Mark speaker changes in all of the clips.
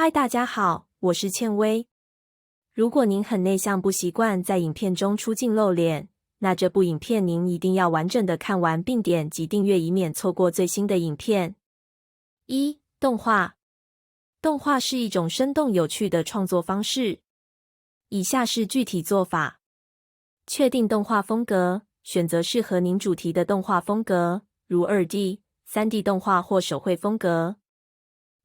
Speaker 1: 嗨，大家好，我是倩薇。如果您很内向，不习惯在影片中出镜露脸，那这部影片您一定要完整的看完，并点击订阅，以免错过最新的影片。动画。动画是一种生动有趣的创作方式。以下是具体做法：确定动画风格，选择适合您主题的动画风格，如2D、3D 动画或手绘风格。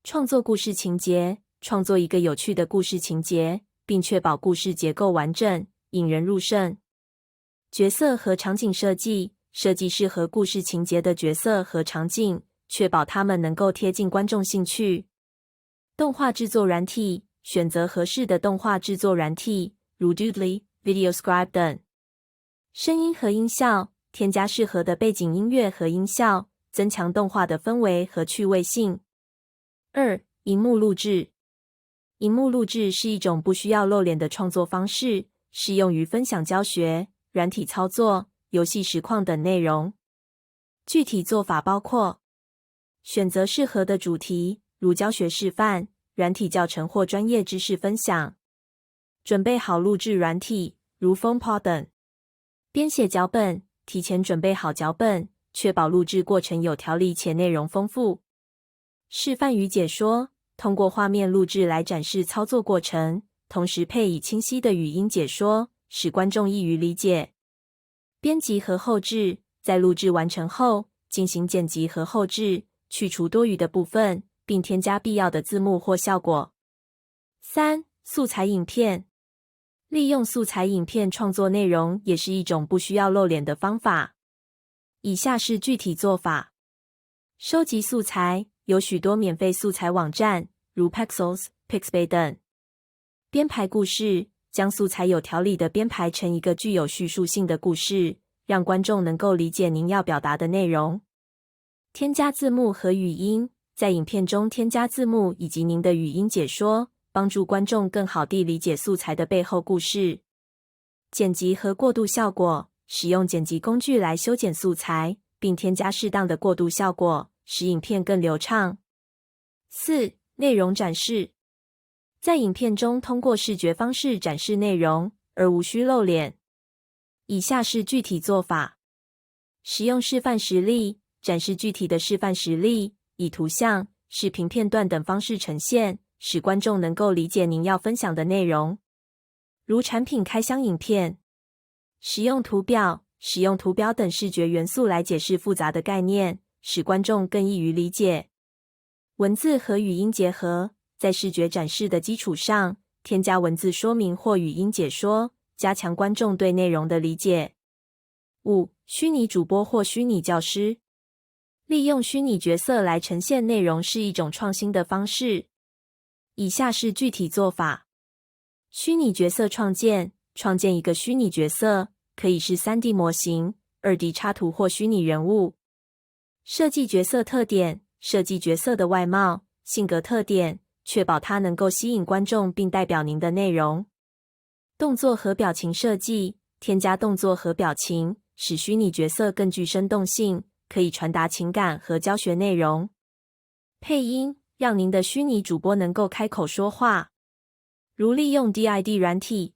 Speaker 1: 创作故事情节，创作一个有趣的故事情节，并确保故事结构完整，引人入胜。角色和场景设计，设计适合故事情节的角色和场景，确保它们能够贴近观众兴趣。动画制作软体，选择合适的动画制作软体，如 Doodly、VideoScribe 等。声音和音效，添加适合的背景音乐和音效，增强动画的氛围和趣味性。萤幕录制。萤幕录制是一种不需要露脸的创作方式，适用于分享教学、软体操作、游戏实况等内容。具体做法包括：选择适合的主题，如教学示范、软体教程或专业知识分享。准备好录制软体，如 FoamPod 等。编写脚本，提前准备好脚本，确保录制过程有条理且内容丰富。示范与解说，通过画面录制来展示操作过程，同时配以清晰的语音解说，使观众易于理解。编辑和后制，在录制完成后，进行剪辑和后制，去除多余的部分，并添加必要的字幕或效果。素材影片。利用素材影片创作内容也是一种不需要露脸的方法。以下是具体做法：收集素材，有许多免费素材网站，如 Pexels、Pixabay 等。编排故事，将素材有条理地编排成一个具有叙述性的故事，让观众能够理解您要表达的内容。添加字幕和语音，在影片中添加字幕以及您的语音解说，帮助观众更好地理解素材的背后故事。剪辑和过渡效果，使用剪辑工具来修剪素材，并添加适当的过渡效果，使影片更流畅。内容展示。在影片中通过视觉方式展示内容，而无需露脸。以下是具体做法：使用示范实例，展示具体的示范实例，以图像、视频片段等方式呈现，使观众能够理解您要分享的内容。如产品开箱影片。使用图表等视觉元素来解释复杂的概念，使观众更易于理解。文字和语音结合，在视觉展示的基础上，添加文字说明或语音解说，加强观众对内容的理解。虚拟主播或虚拟教师。利用虚拟角色来呈现内容是一种创新的方式。以下是具体做法：虚拟角色创建一个虚拟角色，可以是 3D 模型、2D 插图或虚拟人物。设计角色特点，设计角色的外貌、性格特点，确保它能够吸引观众并代表您的内容。动作和表情设计，添加动作和表情，使虚拟角色更具生动性，可以传达情感和教学内容。配音，让您的虚拟主播能够开口说话。如利用 DID 软体，